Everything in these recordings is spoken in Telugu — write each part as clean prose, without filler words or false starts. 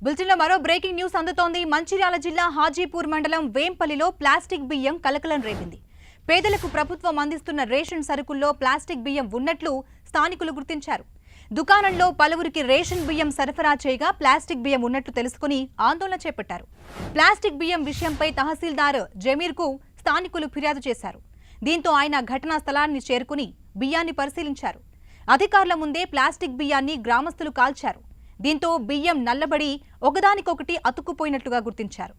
బులెటిన్లో మరో బ్రేకింగ్ న్యూస్ అందుతోంది. మంచిర్యాల జిల్లా హాజీపూర్ మండలం వేంపల్లిలో ప్లాస్టిక్ బియ్యం కలకలం రేపింది. పేదలకు ప్రభుత్వం అందిస్తున్న రేషన్ సరుకుల్లో ప్లాస్టిక్ బియ్యం ఉన్నట్లు స్థానికులు గుర్తించారు. దుకాణంలో పలువురికి రేషన్ బియ్యం సరఫరా చేయగా ప్లాస్టిక్ బియ్యం ఉన్నట్లు తెలుసుకుని ఆందోళన చేపట్టారు. ప్లాస్టిక్ బియ్యం విషయంపై తహసీల్దార్ జమీర్కు స్థానికులు ఫిర్యాదు చేశారు. దీంతో ఆయన ఘటనా స్థలాన్ని చేరుకుని బియ్యాన్ని పరిశీలించారు. అధికారుల ముందే ప్లాస్టిక్ బియ్యాన్ని గ్రామస్తులు కాల్చారు. దీంతో బియ్యం నల్లబడి ఒకదానికొకటి అతుక్కుపోయినట్లుగా గుర్తించారు.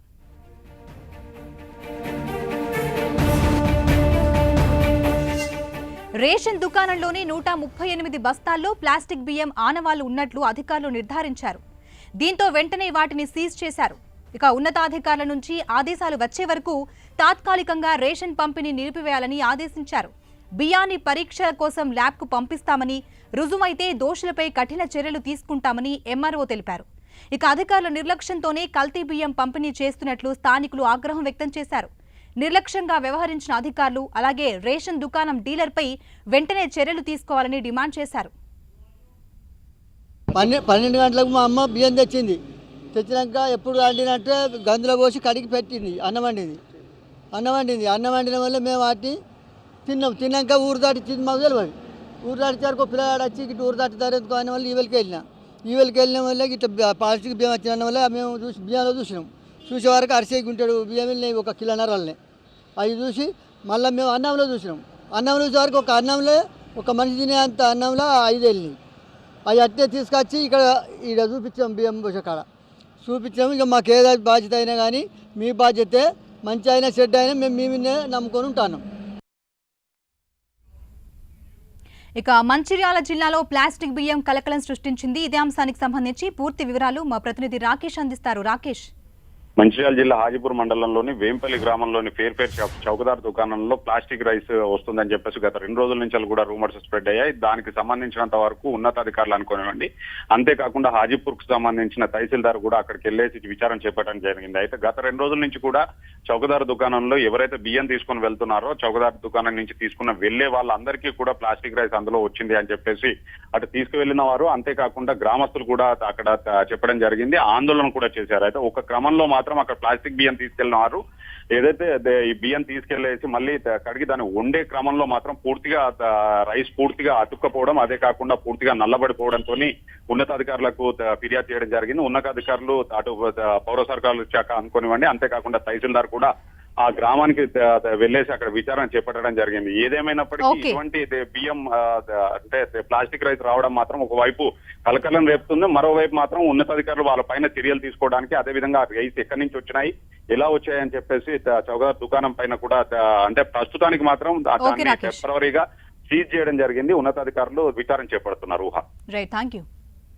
రేషన్ దుకాణంలోని 138 బస్తాల్లో ప్లాస్టిక్ బియ్యం ఆనవాళ్లు ఉన్నట్లు అధికారులు నిర్ధారించారు. దీంతో వెంటనే వాటిని సీజ్ చేశారు. ఇక ఉన్నతాధికారుల నుంచి ఆదేశాలు వచ్చే వరకు తాత్కాలికంగా రేషన్ పంపిణీ నిలిపివేయాలని ఆదేశించారు. బియ్యాన్ని పరీక్ష కోసం ల్యాబ్కు పంపిస్తామని, రుజువైతే దోషులపై కఠిన చర్యలు తీసుకుంటామని ఎంఆర్ఓ తెలిపారు. ఇక అధికారుల నిర్లక్ష్యంతోనే కల్తీ బియ్యం పంపిణీ చేస్తున్నట్లు స్థానికులు ఆగ్రహం వ్యక్తం చేశారు. నిర్లక్ష్యంగా వ్యవహరించిన అధికారులు అలాగే రేషన్ దుకాణం డీలర్పై వెంటనే చర్యలు తీసుకోవాలని డిమాండ్ చేశారు. 12 గంటలకు మా అమ్మ బియ్యం తెచ్చినాక ఎప్పుడు వండినట్టే గందులో పోసి కడిగి పెట్టింది. అన్నం వండిన వల్ల మేము వాటిని తిన్నాక ఊరు దాటి తిని మాకు తెలియదు. ఊరు దాటిచారు పిల్లగాడు వచ్చి ఇటు ఊరు దాటితారు ఎందుకు అనే వల్ల ఈవెల్కి వెళ్ళిన వల్ల ఇట్లా ప్లాస్టిక్ బియ్యం వచ్చిన వల్ల మేము బియ్యంలో చూసే వరకు అరిసేకి ఉంటాడు బియ్యం వెళ్ళినాయి 1 కిలోన్నర వాళ్ళని. అవి చూసి మళ్ళీ మేము అన్నంలో అన్నం చూసే వరకు ఒక అన్నంలో ఒక మనిషి తినేంత అన్నంలో 5 వెళ్ళినాయి. అవి అట్టే తీసుకొచ్చి ఇక్కడ చూపించాం బియ్యం పోసే కాడ చూపించాము. ఇక మాకు ఏదో బాధ్యత అయినా కానీ మీ బాధ్యతే, మంచి అయినా చెడ్డ అయినా మేము మీ మీదే నమ్ముకొని ఉంటాను. ఇక మంచిర్యాల జిల్లాలో ప్లాస్టిక్ బియ్యం కలకలం సృష్టించింది. ఇదే అంశానికి సంబంధించి పూర్తి వివరాలు మా ప్రతినిధి రాకేష్ అందిస్తారు. రాకేష్. మంచిర్యాల జిల్లా హాజీపూర్ మండలంలోని వేంపల్లి గ్రామంలోని ఫేర్ చౌకదార్ దుకాణంలో ప్లాస్టిక్ రైస్ వస్తుందని చెప్పేసి గత 2 రోజుల నుంచి కూడా రూమర్స్ స్ప్రెడ్ అయ్యాయి. దానికి సంబంధించినంత వరకు ఉన్నతాధికారులు అనుకోనివ్వండి, అంతేకాకుండా హాజీపూర్ కు సంబంధించిన తహసీల్దార్ కూడా అక్కడికి వెళ్లేసి విచారణ చేపట్టడం జరిగింది. అయితే గత 2 రోజుల నుంచి కూడా చౌకదార్ దుకాణంలో ఎవరైతే బియ్యం తీసుకుని వెళ్తున్నారో చౌకదార్ దుకాణం నుంచి తీసుకున్న వెళ్లే వాళ్ళందరికీ కూడా ప్లాస్టిక్ రైస్ అందులో వచ్చింది అని చెప్పేసి అటు తీసుకువెళ్లిన వారు అంతేకాకుండా గ్రామస్తులు కూడా అక్కడ చెప్పడం జరిగింది. ఆందోళన కూడా చేశారు. అయితే ఒక క్రమంలో మాత్రం అక్కడ ప్లాస్టిక్ బియ్యం తీసుకెళ్లిన వారు ఏదైతే ఈ బియ్యం తీసుకెళ్లేసి మళ్ళీ కడిగి దాన్ని వండే క్రమంలో మాత్రం పూర్తిగా రైస్ పూర్తిగా అతుక్కపోవడం, అదే కాకుండా పూర్తిగా నల్లబడిపోవడంతో ఉన్నతాధికారులకు ఫిర్యాదు చేయడం జరిగింది. ఉన్నతాధికారులు అటు పౌర సరఫరాల శాఖ అనుకోనివ్వండి, అంతేకాకుండా తహసీల్దార్ కూడా ఆ గ్రామానికి వెళ్లేసి అక్కడ విచారణ చేపట్టడం జరిగింది. ఏదేమైనప్పటికీ ఇటువంటి బియ్యం అంటే ప్లాస్టిక్ రైస్ రావడం మాత్రం ఒకవైపు కలకలం రేపుతుంది, మరోవైపు మాత్రం ఉన్నతాధికారులు వాళ్ళ పైన చర్యలు తీసుకోవడానికి, అదేవిధంగా రైస్ ఎక్కడి నుంచి వచ్చినాయి, ఎలా వచ్చాయని చెప్పేసి చౌకదార్ దుకాణం పైన కూడా అంటే ప్రస్తుతానికి మాత్రం టెంపరవరీగా సీజ్ చేయడం జరిగింది. ఉన్నతాధికారులు విచారణ చేపడుతున్నారు. Right, thank you.